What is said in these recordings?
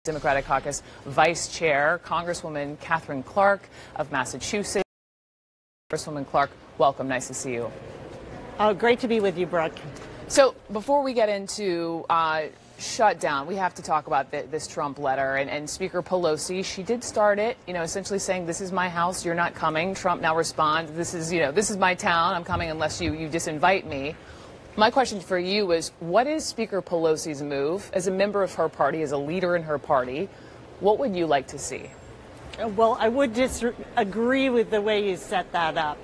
Democratic Caucus Vice Chair, Congresswoman Katherine Clark of Massachusetts. Congresswoman Clark, welcome. Nice to see you. Oh, great to be with you, Brooke. So before we get into shutdown, we have to talk about this Trump letter and Speaker Pelosi. She did start it, essentially saying, "This is my house, you're not coming." Trump now responds, "This is my town, I'm coming unless you disinvite me." My question for you is, what is Speaker Pelosi's move as a member of her party, as a leader in her party? What would you like to see? Well, I would disagree with the way you set that up.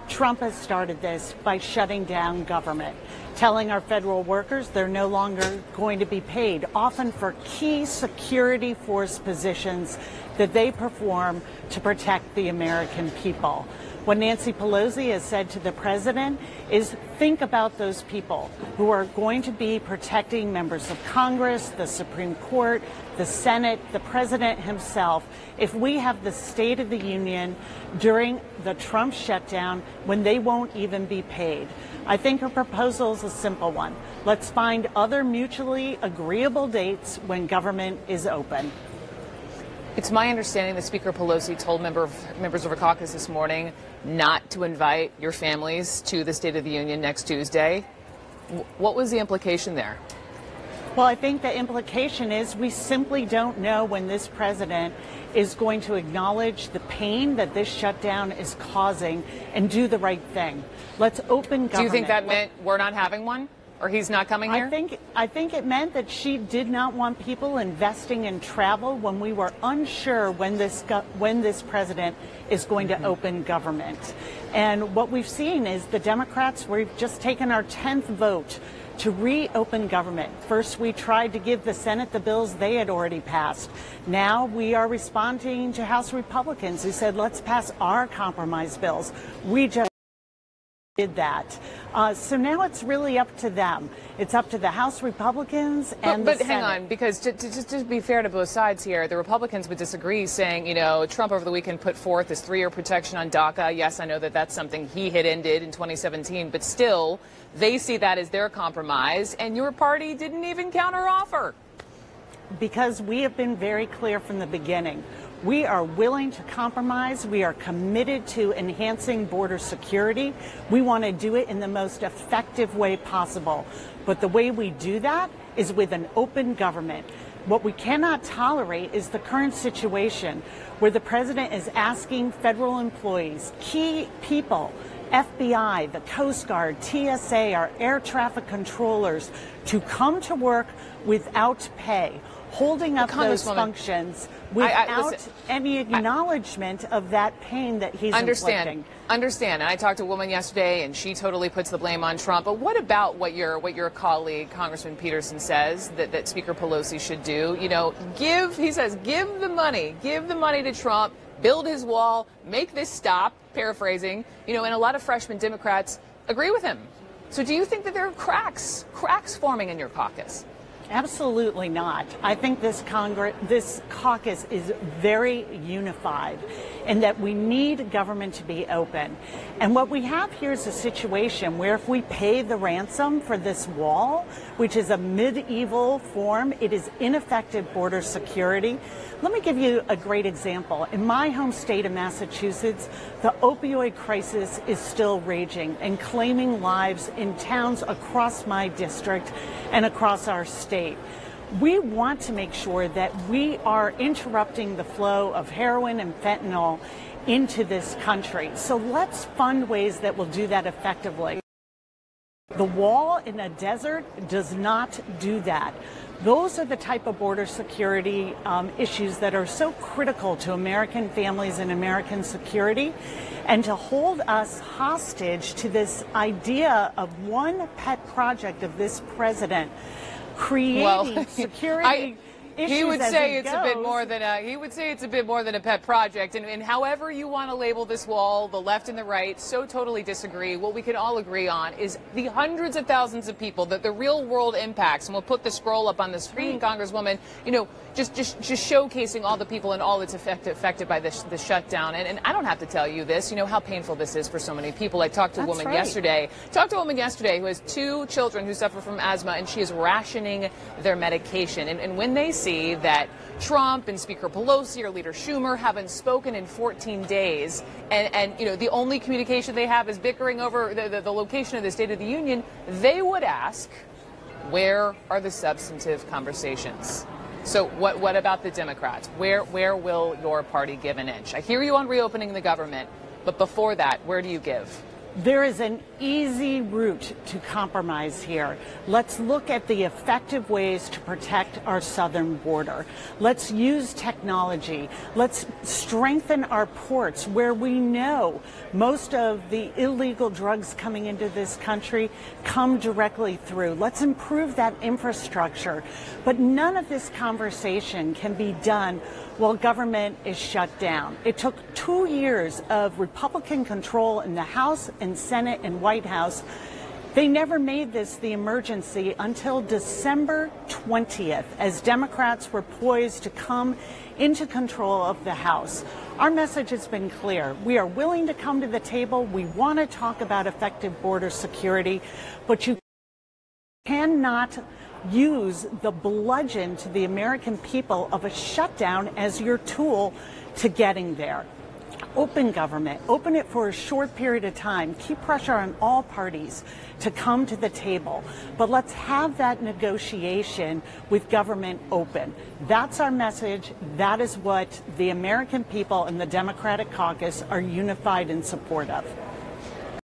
Trump has started this by shutting down government, telling our federal workers they're no longer going to be paid, often for key security force positions that they perform to protect the American people. What Nancy Pelosi has said to the president is, think about those people who are going to be protecting members of Congress, the Supreme Court, the Senate, the president himself, if we have the State of the Union during the Trump shutdown when they won't even be paid. I think her proposal is a simple one. Let's find other mutually agreeable dates when government is open. It's my understanding that Speaker Pelosi told members of her caucus this morning not to invite your families to the State of the Union next Tuesday. What was the implication there? Well, I think the implication is we simply don't know when this president is going to acknowledge the pain that this shutdown is causing and do the right thing. Let's open government. Do you think that meant we're not having one? Or he's not coming here? I think it meant that she did not want people investing in travel when we were unsure when this president is going to open government. And what we've seen is the Democrats, we've just taken our 10th vote to reopen government. First, we tried to give the Senate the bills they had already passed. Now we are responding to House Republicans who said, let's pass our compromise bills. We just did that. So now it's really up to them. It's up to the House Republicans and the Senate. But hang on, because to be fair to both sides here, the Republicans would disagree, saying, Trump over the weekend put forth this 3-year protection on DACA. Yes, I know that that's something he had ended in 2017, but still, they see that as their compromise, and your party didn't even counteroffer. Because we have been very clear from the beginning. We are willing to compromise. We are committed to enhancing border security. We want to do it in the most effective way possible. But the way we do that is with an open government. What we cannot tolerate is the current situation where the president is asking federal employees, key people, FBI, the Coast Guard, TSA, our air traffic controllers, to come to work without pay, holding up those functions without any acknowledgement of that pain that he's inflicting. Understand. And I talked to a woman yesterday, and she totally puts the blame on Trump. But what about what your colleague, Congressman Peterson, says that Speaker Pelosi should do? He says, give the money to Trump, build his wall, make this stop, paraphrasing, and a lot of freshman Democrats agree with him. So do you think that there are cracks forming in your caucus? Absolutely not. I think this caucus is very unified in that we need government to be open. And what we have here is a situation where if we pay the ransom for this wall, which is a medieval form, it is ineffective border security. Let me give you a great example. In my home state of Massachusetts, the opioid crisis is still raging and claiming lives in towns across my district and across our state. We want to make sure that we are interrupting the flow of heroin and fentanyl into this country. So let's fund ways that will do that effectively. The wall in a desert does not do that. Those are the type of border security issues that are so critical to American families and American security. And to hold us hostage to this idea of one pet project of this president creating security issues. He would say it's a bit more than a pet project. And however you want to label this wall, the left and the right so totally disagree. What we can all agree on is the hundreds of thousands of people that the real world impacts. And we'll put the scroll up on the screen, Congresswoman, just showcasing all the people and all that's affected by the shutdown. And I don't have to tell you this, how painful this is for so many people. I talked to a woman yesterday who has 2 children who suffer from asthma, and she is rationing their medication. And when they see that Trump and Speaker Pelosi or Leader Schumer haven't spoken in 14 days, and you know, the only communication they have is bickering over the location of the State of the Union, they would ask, where are the substantive conversations? So what about the Democrats? Where will your party give an inch? I hear you on reopening the government, but before that, where do you give? There is an easy route to compromise here. Let's look at the effective ways to protect our southern border. Let's use technology. Let's strengthen our ports where we know most of the illegal drugs coming into this country come directly through. Let's improve that infrastructure. But none of this conversation can be done while government is shut down. It took 2 years of Republican control in the House and Senate and White House. They never made this the emergency until December 20th, as Democrats were poised to come into control of the House. Our message has been clear. We are willing to come to the table. We want to talk about effective border security, but you cannot use the bludgeon to the American people of a shutdown as your tool to getting there. Open government, open it for a short period of time, keep pressure on all parties to come to the table, but let's have that negotiation with government open. That's our message. That is what the American people and the Democratic caucus are unified in support of.